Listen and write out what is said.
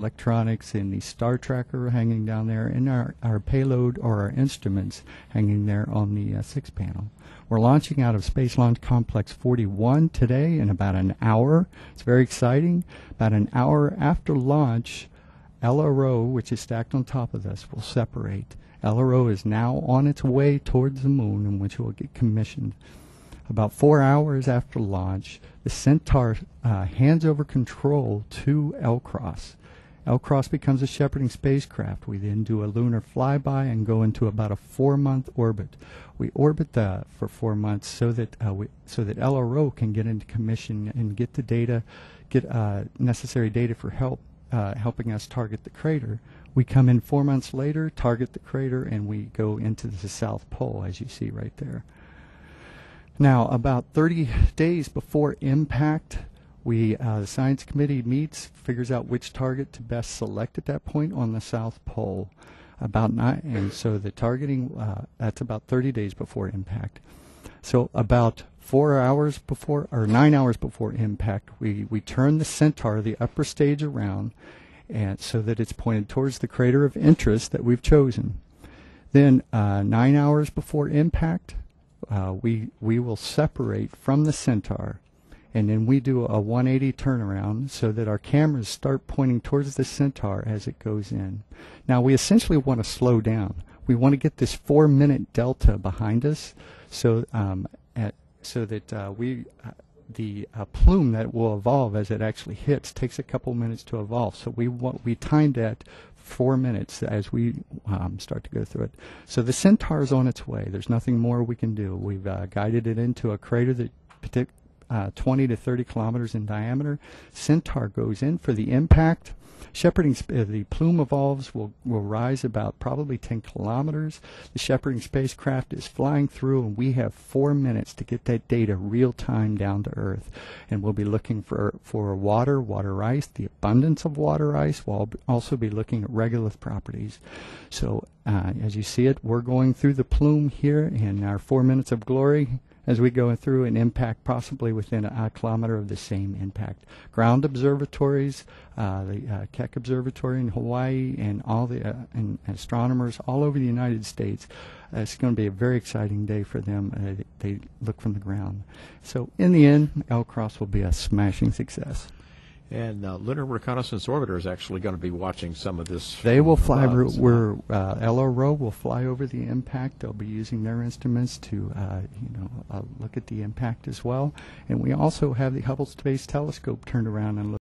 electronics and the star tracker hanging down there, and our payload or our instruments hanging there on the 6 panel. We're launching out of Space Launch Complex 41 today in about an hour. It's very exciting. About an hour after launch, LRO, which is stacked on top of this, will separate. LRO is now on its way towards the moon, in which it will get commissioned. About 4 hours after launch, the Centaur hands over control to LCROSS. LCROSS becomes a shepherding spacecraft. We then do a lunar flyby and go into about a 4-month orbit. We orbit for 4 months so that LRO can get into commission and get the data, get necessary data for helping us target the crater. We come in 4 months later, target the crater, and we go into the South Pole, as you see right there. Now, about 30 days before impact, the science committee meets, figures out which target to best select at that point on the South Pole. And so the targeting, that's about 30 days before impact. So about 4 hours before, or 9 hours before impact, we turn the Centaur, the upper stage, around, and so that it's pointed towards the crater of interest that we've chosen. Then 9 hours before impact, we will separate from the Centaur, and then we do a 180 turnaround so that our cameras start pointing towards the Centaur as it goes in. Now, we essentially want to slow down. We want to get this 4-minute delta behind us, so that the plume that will evolve as it actually hits takes a couple minutes to evolve. So we timed at 4 minutes as we start to go through it. So the Centaur is on its way. There's nothing more we can do. We've guided it into a crater that 20 to 30 kilometers in diameter. Centaur goes in for the impact. The plume evolves, will rise about probably 10 kilometers. The shepherding spacecraft is flying through, and we have 4 minutes to get that data real time down to Earth. And we'll be looking for water ice, the abundance of water ice. We'll also be looking at regolith properties. So as you see it, we're going through the plume here in our 4 minutes of glory, as we go through an impact possibly within a kilometer of the same impact. Ground observatories, the Keck Observatory in Hawaii, and all the and astronomers all over the United States. It's going to be a very exciting day for them. They look from the ground. So in the end, LCROSS will be a smashing success. And Lunar Reconnaissance Orbiter is actually going to be watching some of this. They will fly. LRO will fly over the impact. They'll be using their instruments to, look at the impact as well. And we also have the Hubble Space Telescope turned around and look.